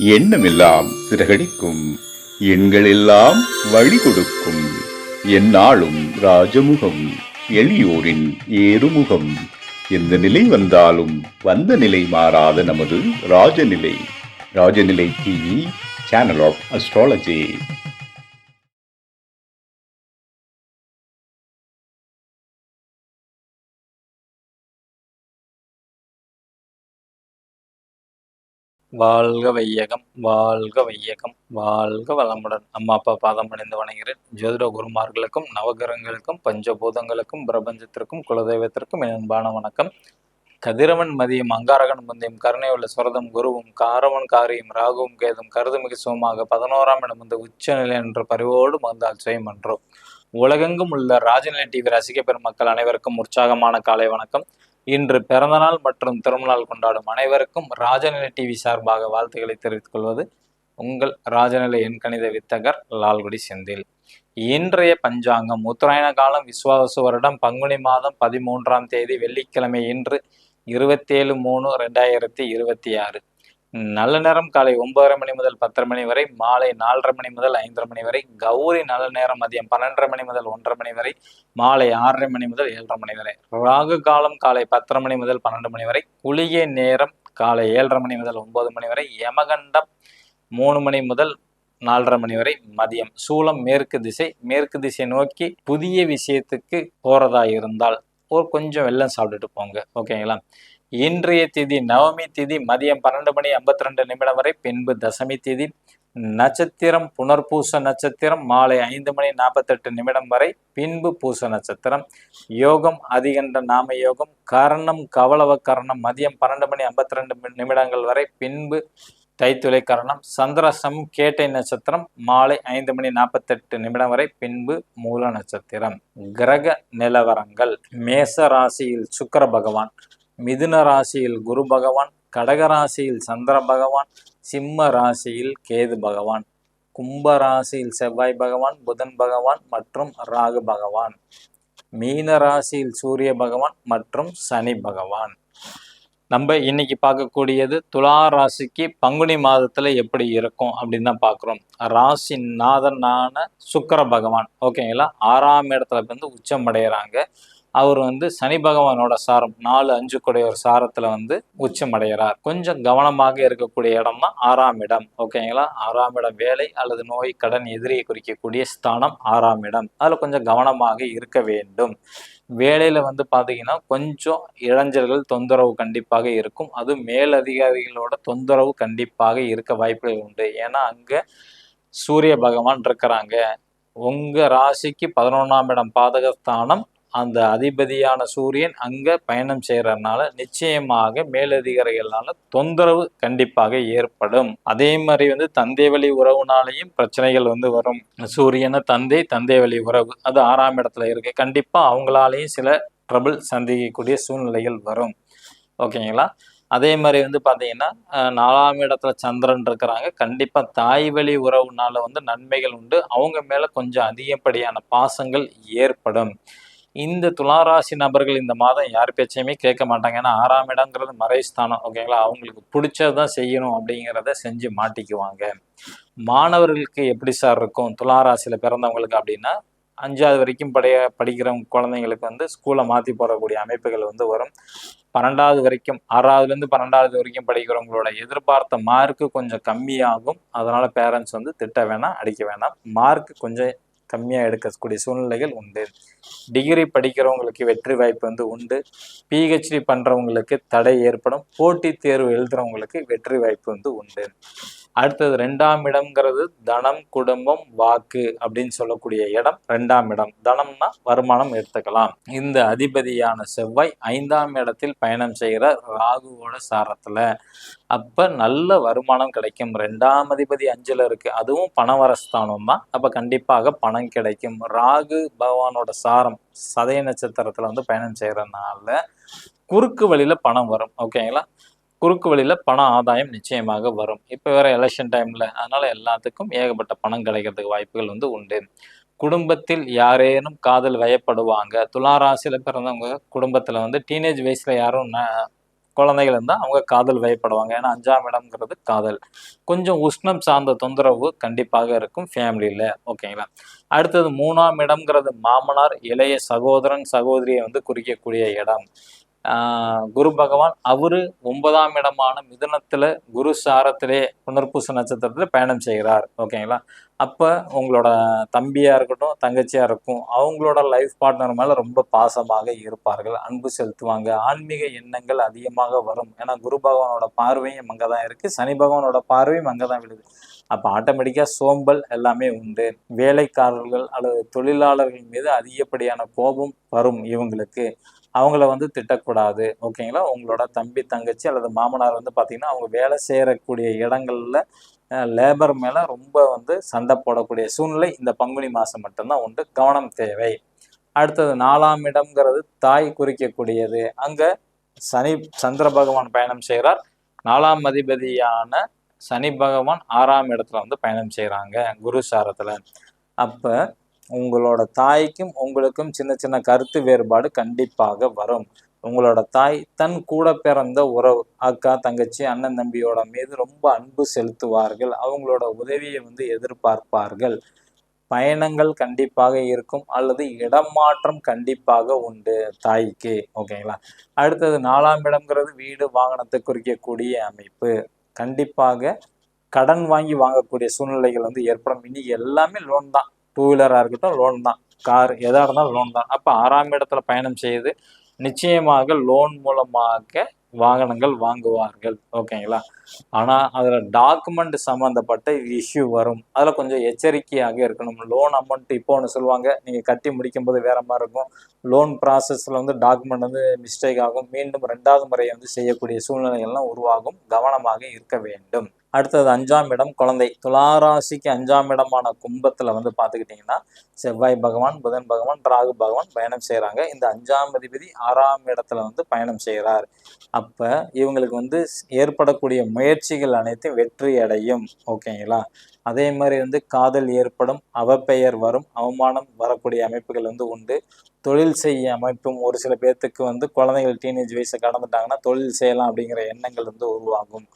எண்ணமெல்லாம் சிறகடிக்கும், எண்களெல்லாம் வழி கொடுக்கும். எந்நாளும் ராஜமுகம், எளியோரின் ஏறுமுகம். எந்த நிலை வந்தாலும் வந்த நிலை மாறாத நமது Rajanilai. Rajanilai TV, channel of astrology. வாழ்க வையகம், வாழ்க வையகம், வாழ்க வளமுடன். அம்மா அப்பா பாதம் அணிந்து வணங்குகிறேன். ஜோதிட குருமார்களுக்கும் நவகிரகங்களுக்கும் பஞ்சபூதங்களுக்கும் பிரபஞ்சத்திற்கும் குலதெய்வத்திற்கும் என் அன்பான வணக்கம். கதிரவன் மதியம் அங்காரகன் முந்தையும் கருணை உள்ள சுரதம் குருவும் காரவன் காரியும் ராகுவும் கேதும் கருதுமிகு சுகமாக 11ஆம் இடம் வந்து உச்சநிலை என்ற பரிவோடு மந்தால் செய்யமன்றோம். உலகெங்கும் உள்ள ராஜநிலை டிவி ரசிக பெருமக்கள் அனைவருக்கும் உற்சாகமான காலை வணக்கம். இன்று பிறந்தநாள் மற்றும் திருமணநாள் கொண்டாடும் அனைவருக்கும் ராஜநிலை டிவி சார்பாக வாழ்த்துக்களை தெரிவித்துக் கொள்வது உங்கள் ராஜநிலை எண்கணித வித்தகர் லால்குடி செந்தில். இன்றைய பஞ்சாங்கம் உத்தராயண காலம் விஸ்வாவசு வருடம் பங்குனி மாதம் 13ஆம் தேதி வெள்ளிக்கிழமை. இன்று 27/3/2026. நல்ல நேரம் காலை 9:30 மணி முதல் 10:30 மணி வரை, மாலை 4:30 மணி முதல் 5:30 மணி வரை. கௌரி நல்ல நேரம் மதியம் 12:30 மணி முதல் 1:30 மணி வரை, மாலை 6:30 மணி முதல் 7:30 மணி வரை. ராகு காலம் காலை 10:30 மணி முதல் 12 மணி வரை. குளிகை நேரம் காலை 7:30 மணி முதல் 9 மணி வரை. யமகண்டம் 3 மணி முதல் 4:30 மணி வரை மதியம். சூலம் மேற்கு திசை. மேற்கு திசை நோக்கி புதிய விஷயத்துக்கு போறதா இருந்தால் கொஞ்சம் வெள்ளம் சாப்பிட்டுட்டு போங்க, ஓகேங்களா. இன்றைய திதி நவமி திதி மதியம் 12:52 வரை, பின்பு தசமி திதி. நட்சத்திரம் புனர்பூச நட்சத்திரம் மாலை 5:48 வரை, பின்பு பூச நட்சத்திரம். யோகம் அதிகண்ட நாம யோகம். கரணம் கவளவ கரணம் மதியம் 12:52 வரை, பின்பு தைத்துளை கரணம். சந்திரசம் கேட்டை நட்சத்திரம் மாலை 5:48 வரை, பின்பு மூல நட்சத்திரம். கிரக நிலவரங்கள்: மேச ராசியில் சுக்கிர பகவான், மிதுன ராசியில் குரு பகவான், கடக ராசியில் சந்திர பகவான், சிம்ம ராசியில் கேது பகவான், கும்ப ராசியில் செவ்வாய் பகவான், புதன் பகவான் மற்றும் ராகு பகவான், மீன ராசியில் சூரிய பகவான் மற்றும் சனி பகவான். நம்ம இன்னைக்கு பார்க்கக்கூடியது துலா ராசிக்கு பங்குனி மாதத்துல எப்படி இருக்கும் அப்படின்னு தான் பார்க்குறோம். ராசி நாதனான சுக்கிர பகவான், ஓகேங்களா, 6ஆம் இடத்துல வந்து உச்சம் அடைகிறாங்க. அவர் வந்து சனி பகவானோட சாரம் 4-5 கூடிய ஒரு சாரத்துல வந்து உச்சம் அடைகிறார். கொஞ்சம் கவனமாக இருக்கக்கூடிய இடம் தான் 6ஆம் இடம், ஓகேங்களா. 6ஆம் இடம் வேலை அல்லது நோய் கடன் எதிரியை குறிக்கக்கூடிய ஸ்தானம் 6ஆம் இடம். அதுல கொஞ்சம் கவனமாக இருக்க வேண்டும். வேலையில வந்து பாத்தீங்கன்னா கொஞ்சம் இளைஞர்கள் தொந்தரவு கண்டிப்பாக இருக்கும். அது மேலதிகாரிகளோட தொந்தரவு கண்டிப்பாக இருக்க வாய்ப்புகள் உண்டு. ஏன்னா அங்க சூரிய பகவான் இருக்கிறாங்க. உங்க ராசிக்கு 11ஆம் இடம் பாதகஸ்தானம். அந்த அதிபதியான சூரியன் அங்க பயணம் செய்யறதுனால நிச்சயமாக மேலதிகாரிகளால தொந்தரவு கண்டிப்பாக ஏற்படும். அதே மாதிரி வந்து தந்தை வழி உறவுனாலையும் பிரச்சனைகள் வந்து வரும். சூரியன தந்தை வழி உறவு அது 6ஆம் இடத்துல இருக்கு. கண்டிப்பா அவங்களாலையும் சில ட்ரபிள் சந்திக்கக்கூடிய சூழ்நிலைகள் வரும், ஓகேங்களா. அதே மாதிரி வந்து பாத்தீங்கன்னா 4ஆம் இடத்துல சந்திரன் இருக்கிறாங்க. கண்டிப்பா தாய் வழி உறவுனால வந்து நன்மைகள் உண்டு. அவங்க மேல கொஞ்சம் அதிகப்படியான பாசங்கள் ஏற்படும். இந்த துளாராசி நபர்கள் இந்த மாதம் யார் பேச்சையுமே கேட்க மாட்டாங்க. ஏன்னா 6ஆம் இடங்கிறது மறைஸ்தானம், ஓகேங்களா. அவங்களுக்கு பிடிச்சதான் செய்யணும் அப்படிங்கிறத செஞ்சு மாட்டிக்குவாங்க. மாணவர்களுக்கு எப்படி சார் இருக்கும் துளாராசியில பிறந்தவங்களுக்கு அப்படின்னா, 5வது வரைக்கும் படிக்கிற குழந்தைங்களுக்கு வந்து ஸ்கூலை மாற்றி போடக்கூடிய அமைப்புகள் வந்து வரும். 12வது வரைக்கும் 6வதுலேருந்து 12வது வரைக்கும் படிக்கிறவங்களோட எதிர்பார்த்த மார்க்கு கொஞ்சம் கம்மியாகும். அதனால பேரண்ட்ஸ் வந்து திட்ட வேணாம், அடிக்க வேணாம். மார்க் கொஞ்சம் கம்மியாக எடுக்கக்கூடிய சூழ்நிலைகள் உண்டு. டிகிரி படிக்கிறவங்களுக்கு வெற்றி வாய்ப்பு வந்து உண்டு. பிஹெச்டி பண்ணுறவங்களுக்கு தடை ஏற்படும். போட்டித் தேர்வு எழுதுறவங்களுக்கு வெற்றி வாய்ப்பு வந்து உண்டு. அடுத்தது 2ஆம் இடம்ங்கிறது தனம் குடும்பம் வாக்கு அப்படின்னு சொல்லக்கூடிய இடம். 2ஆம் இடம் தனம்னா வருமானம் எடுத்துக்கலாம். இந்த அதிபதியான செவ்வாய் 5ஆம் இடத்தில் பயணம் செய்கிற ராகுவோட சாரத்துல. அப்ப நல்ல வருமானம் கிடைக்கும். 2ஆம் அதிபதி 5ல இருக்கு, அதுவும் பணவரஸ்தானம் தான். அப்ப கண்டிப்பாக பணம் கிடைக்கும். ராகு பகவானோட சாரம் சதய நட்சத்திரத்துல வந்து பயணம் செய்யறதுனால குறுக்கு வழியில பணம் வரும், ஓகேங்களா. குறுக்கு வழியில பண ஆதாயம் நிச்சயமாக வரும். இப்ப வேற எலெக்ஷன் டைம்ல, அதனால எல்லாத்துக்கும் ஏகப்பட்ட பணம் கிடைக்கிறதுக்கு வாய்ப்புகள் வந்து உண்டு. குடும்பத்தில் யாரேனும் காதல் வயப்படுவாங்க. துளாராசியில பிறந்தவங்க குடும்பத்துல வந்து டீனேஜ் வயசுல யாரும் குழந்தைகள் இருந்தால் அவங்க காதல் வயப்படுவாங்க. ஏன்னா 5ஆம் இடம்ங்கிறது காதல். கொஞ்சம் உஷ்ணம் சார்ந்த தொந்தரவு கண்டிப்பாக இருக்கும் ஃபேமிலியில். ஓகேங்களா. அடுத்தது 3ஆம் இடம்ங்கிறது மாமனார், இளைய சகோதரன், சகோதரியை வந்து குறிக்கக்கூடிய இடம். குரு பகவான் அவரு 9ஆம் இடமான மிதுனத்துல குரு சாரத்திலே புனர்பூச நட்சத்திரத்துல பயணம் செய்கிறார். ஓகேங்களா. அப்ப உங்களோட தம்பியா இருக்கட்டும், தங்கச்சியா இருக்கும், அவங்களோட லைஃப் பார்ட்னர் மேல ரொம்ப பாசமாக இருப்பார்கள், அன்பு செலுத்துவாங்க, ஆன்மீக எண்ணங்கள் அதிகமாக வரும். ஏன்னா குரு பகவானோட பார்வையும் அங்கதான் இருக்கு, சனி பகவானோட பார்வையும் அங்கதான் விழுது. அப்ப ஆட்டோமேட்டிக்கா சோம்பல் எல்லாமே உண்டு. வேலைக்காரர்கள் அல்லது தொழிலாளர்கள் மீது அதிகப்படியான கோபம் வரும் இவங்களுக்கு. அவங்கள வந்து திட்டக்கூடாது. ஓகேங்களா. உங்களோட தம்பி, தங்கச்சி அல்லது மாமனார் வந்து பார்த்தீங்கன்னா, அவங்க வேலை செய்யக்கூடிய இடங்கள்ல லேபர் மேல ரொம்ப வந்து சண்டை போடக்கூடிய சூழ்நிலை இந்த பங்குனி மாசம் மட்டும்தான் உண்டு. கவனம் தேவை. அடுத்தது 4ஆம் இடம்ங்கிறது தாய் குறிக்கக்கூடியது. அங்க சந்திர பகவான் பயணம் செய்கிறார். 4ஆம் அதிபதியான சனி பகவான் 6ஆம் இடத்துல வந்து பயணம் செய்கிறாங்க குரு சாரத்துல. அப்ப உங்களோட தாய்க்கும் உங்களுக்கும் சின்ன சின்ன கருத்து வேறுபாடு கண்டிப்பாக வரும். உங்களோட தாய் தன் கூட பிறந்த உறவு, அக்கா, தங்கச்சி, அண்ணன், தம்பியோட மீது ரொம்ப அன்பு செலுத்துவார்கள். அவங்களோட உதவியை வந்து எதிர்பார்ப்பார்கள். பயணங்கள் கண்டிப்பாக இருக்கும் அல்லது இடமாற்றம் கண்டிப்பாக உண்டு தாய்க்கு. ஓகேங்களா. அடுத்தது 4ஆம் இடம்ங்கிறது வீடு, வாகனத்தை குறிக்கக்கூடிய அமைப்பு. கண்டிப்பாக கடன் வாங்கி வாங்கக்கூடிய சூழ்நிலைகள் வந்து ஏற்படும். இன்னைக்கு எல்லாமே லோன் தான். 2 வீலராக இருக்கட்டும் லோன் தான், கார் எதாக இருந்தாலும் லோன் தான். அப்போ 6ஆம் இடத்துல பயணம் செய்து நிச்சயமாக லோன் மூலமாக வாகனங்கள் வாங்குவார்கள். ஓகேங்களா. ஆனால் அதில் டாக்குமெண்ட் சம்மந்தப்பட்ட இஷ்யூ வரும். அதில் கொஞ்சம் எச்சரிக்கையாக இருக்கணும். லோன் அமௌண்ட் இப்போ ஒன்று சொல்லுவாங்க, நீங்கள் கட்டி முடிக்கும்போது வேற மாதிரி இருக்கும். லோன் ப்ராசஸில் வந்து டாக்குமெண்ட் வந்து மிஸ்டேக் ஆகும். மீண்டும் 2வது முறை வந்து செய்யக்கூடிய சூழ்நிலைகள்லாம் உருவாகும். கவனமாக இருக்க வேண்டும். அடுத்தது 5ஆம் இடம் குழந்தை. துளாராசிக்கு 5ஆம் இடமான கும்பத்தில் வந்து பார்த்துக்கிட்டிங்கன்னா செவ்வாய் பகவான், புதன் பகவான், ராகு பகவான் பயணம் செய்கிறாங்க. இந்த 5ஆம் அதிபதி 6ஆம் இடத்துல வந்து பயணம் செய்கிறார். அப்போ இவங்களுக்கு வந்து ஏற்படக்கூடிய முயற்சிகள் அனைத்தும் வெற்றி அடையும். ஓகேங்களா. அதே மாதிரி வந்து காதல் ஏற்படும், அவப்பெயர் வரும், அவமானம் வரக்கூடிய அமைப்புகள் வந்து உண்டு. தொழில் செய்ய அமைப்பும் ஒரு சில பேர்த்துக்கு வந்து குழந்தைகள் டீனேஜ் வயசை கடந்துட்டாங்கன்னா தொழில் செய்யலாம் அப்படிங்கிற எண்ணங்கள் வந்து உருவாகும்.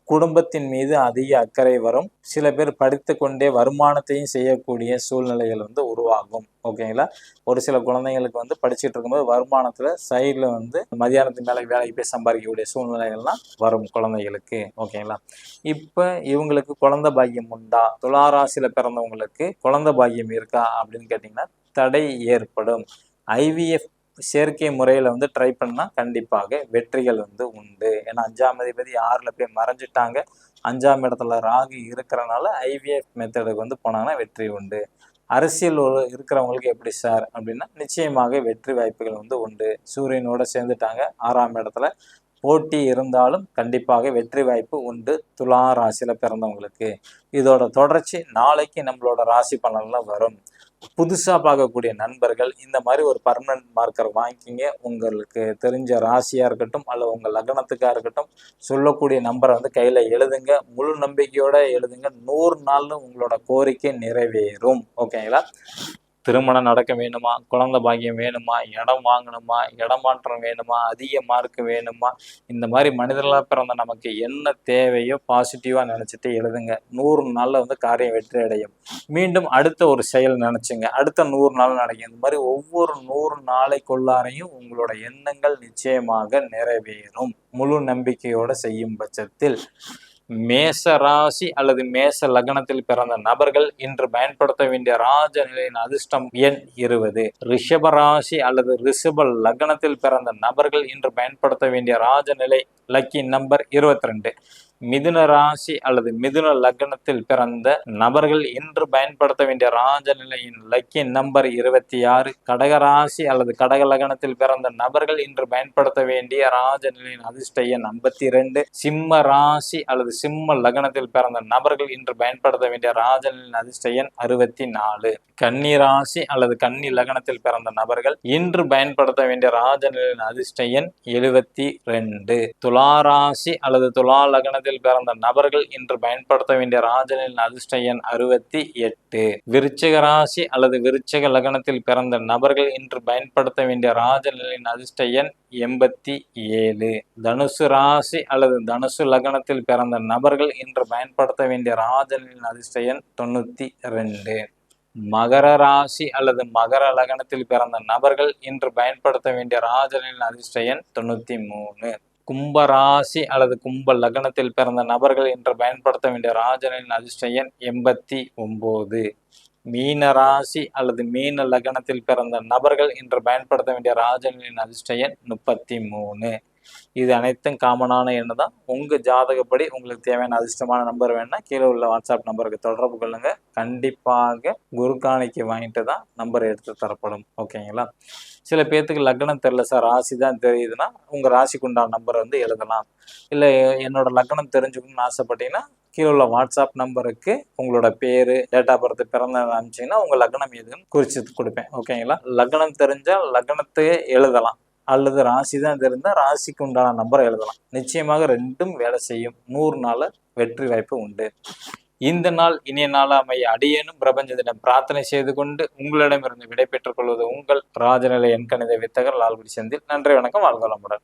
குடும்பத்தின் மீது அதிக அக்கறை வரும். சில பேர் படித்து கொண்டே வருமானத்தையும் செய்யக்கூடிய சூழ்நிலைகள் வந்து உருவாகும். ஓகேங்களா. ஒரு சில குழந்தைங்களுக்கு வந்து படிச்சுட்டு இருக்கும்போது வருமானத்துல சைடில் வந்து மதியானத்துக்கு மேலே வேலைக்கு போய் சம்பாதிக்கக்கூடிய சூழ்நிலைகள்லாம் வரும் குழந்தைகளுக்கு. ஓகேங்களா. இப்போ இவங்களுக்கு குழந்தை பாக்கியம் உண்டா? துளாராசியில் பிறந்தவங்களுக்கு குழந்தை பாக்கியம் இருக்கா அப்படின்னு கேட்டிங்கன்னா தடை ஏற்படும். ஐவிஎஃப் செயற்கை முறையில் வந்து ட்ரை பண்ணால் கண்டிப்பாக வெற்றிகள் வந்து உண்டு. ஏன்னா 5ஆம் அதிபதி 6ல் போய் மறைஞ்சிட்டாங்க. 5ஆம் இடத்துல ராகு இருக்கிறனால ஐவிஎஃப் மெத்தடுக்கு வந்து போனாங்கன்னா வெற்றி உண்டு. அரசியல் இருக்கிறவங்களுக்கு எப்படி சார் அப்படின்னா நிச்சயமாக வெற்றி வாய்ப்புகள் வந்து உண்டு. சூரியனோட சேர்ந்துட்டாங்க 6ஆம் இடத்துல. போட்டி இருந்தாலும் கண்டிப்பாக வெற்றி வாய்ப்பு உண்டு துலா ராசியில் பிறந்தவங்களுக்கு. இதோட தொடர்ச்சி நாளைக்கு நம்மளோட ராசி பலன்லாம் வரும். புதுசாக பார்க்கக்கூடிய நண்பர்கள் இந்த மாதிரி ஒரு பர்மனன்ட் மார்க்கர் வாங்கிக்கிங்க. உங்களுக்கு தெரிஞ்ச ராசியாக இருக்கட்டும் அல்ல உங்கள் லக்னத்துக்காக இருக்கட்டும் சொல்லக்கூடிய நம்பரை வந்து கையில் எழுதுங்க. முழு நம்பிக்கையோடு எழுதுங்க. 100 நாள்னு உங்களோட கோரிக்கை நிறைவேறும். ஓகேங்களா. திருமணம் நடக்க வேணுமா, குழந்தை பாக்கியம் வேணுமா, இடம் வாங்கணுமா, இடமாற்றம் வேணுமா, அதிக மார்க் வேணுமா, இந்த மாதிரி மனிதர்களாக பிறந்த நமக்கு என்ன தேவையோ பாசிட்டிவாக நினச்சிட்டு எழுதுங்க. 100 நாளில் வந்து காரியம் வெற்றி அடையும். மீண்டும் அடுத்த ஒரு செயல் நினச்சிங்க, அடுத்த 100 நாள் நடக்கும். இந்த மாதிரி ஒவ்வொரு 100 நாளைக்குள்ளாரையும் உங்களோட எண்ணங்கள் நிச்சயமாக நிறைவேறும் முழு நம்பிக்கையோடு செய்யும் பட்சத்தில். மேச ராசி அல்லது மேச லக்னத்தில் பிறந்த நபர்கள் இன்று பயன்படுத்த வேண்டிய ராஜ நிலையின் அதிர்ஷ்டம் எண் 20. ரிஷப ராசி அல்லது ரிஷப லக்னத்தில் பிறந்த நபர்கள் இன்று பயன்படுத்த வேண்டிய ராஜ நிலை லக்கி நம்பர் 22. மிதுன ராசி அல்லது மிதுன லக்னத்தில் பிறந்த நபர்கள் இன்று பயன்படுத்த வேண்டிய ராஜநிலையின் லக்கி நம்பர் 26. கடக ராசி அல்லது கடக லக்னத்தில் பிறந்த நபர்கள் இன்று பயன்படுத்த வேண்டிய ராஜநிலையின் அதிர்ஷ்ட எண் 52. சிம்ம ராசி அல்லது சிம்ம லக்னத்தில் பிறந்த நபர்கள் இன்று பயன்படுத்த வேண்டிய ராஜநிலையின் அதிர்ஷ்ட எண் 64. கன்னி ராசி அல்லது கன்னி லக்னத்தில் பிறந்த நபர்கள் இன்று பயன்படுத்த வேண்டிய ராஜநிலையின் அதிர்ஷ்ட எண் 72. துலா ராசி அல்லது துலா லக்னத்தில் லக்னத்தில் பிறந்த நபர்கள் இன்று பயன்படுத்த வேண்டிய ராஜனின் அதிர்ஷ்ட எண் 68. விருச்சிக ராசி அல்லது விருச்சிக லக்னத்தில் பிறந்த நபர்கள் இன்று பயன்படுத்த வேண்டிய ராஜனின் அதிர்ஷ்ட எண் 87. தனுசு ராசி அல்லது தனுசு லக்னத்தில் பிறந்த நபர்கள் இன்று பயன்படுத்த வேண்டிய ராஜனின் அதிர்ஷ்ட எண் 92. மகர ராசி அல்லது மகர லக்னத்தில் பிறந்த நபர்கள் இன்று பயன்படுத்த வேண்டிய ராஜனின் அதிர்ஷ்ட எண் 93. கும்ப ராசி அல்லது கும்ப லக்னத்தில் பிறந்த நபர்கள் இன்று பயன்படுத்த வேண்டிய ராஜனின் அதிர்ஷ்ட எண் 89. மீன ராசி அல்லது மீன லக்னத்தில் பிறந்த நபர்கள் இன்று பயன்படுத்த வேண்டிய ராஜனின் அதிர்ஷ்ட எண் 33. இது அனைத்தும் காமனான எண்ணு தான். உங்க ஜாதகப்படி உங்களுக்கு தேவையான அதிர்ஷ்டமான நம்பர் வேணும்னா கீழே உள்ள வாட்ஸ்அப் நம்பருக்கு தொடர்பு கொள்ளுங்க. கண்டிப்பாக குரு காணிக்கை வாங்கிட்டு தான் நம்பர் எடுத்து தரப்படும். ஓகேங்களா? சில பேர்த்துக்கு லக்னம் தெரியல சார், ராசி தான் தெரியுதுன்னா உங்க ராசிக்கு உண்டான நம்பர் வந்து எழுதலாம். இல்லை என்னோட லக்னம் தெரிஞ்சுக்கணும்னு ஆசைப்பட்டீங்கன்னா கீழே உள்ள வாட்ஸ்அப் நம்பருக்கு உங்களோட பேரு, டேட் ஆஃப் பர்த், பிறந்த அனுப்பிச்சிங்கன்னா உங்க லக்னம் எதுன்னு குறிச்சு கொடுப்பேன். ஓகேங்களா? லக்னம் தெரிஞ்சால் லக்னத்தையே எழுதலாம், அல்லது ராசி தான் தெரிந்தால் ராசிக்கு உண்டான நம்பரை எழுதலாம். நிச்சயமாக ரெண்டும் வேலை செய்யும். 100 நாள் வெற்றி வாய்ப்பு உண்டு. இந்த நாள் இனிய நாள் அமைய அடியேனும் பிரபஞ்சத்திடம் பிரார்த்தனை செய்து கொண்டு உங்களிடமிருந்து விடை பெற்றுக் கொள்வது உங்கள் ராஜநிலை எண்கணித வித்தகர் லால்குடி செந்தில். நன்றி, வணக்கம், வாழ்க வளமுடன்.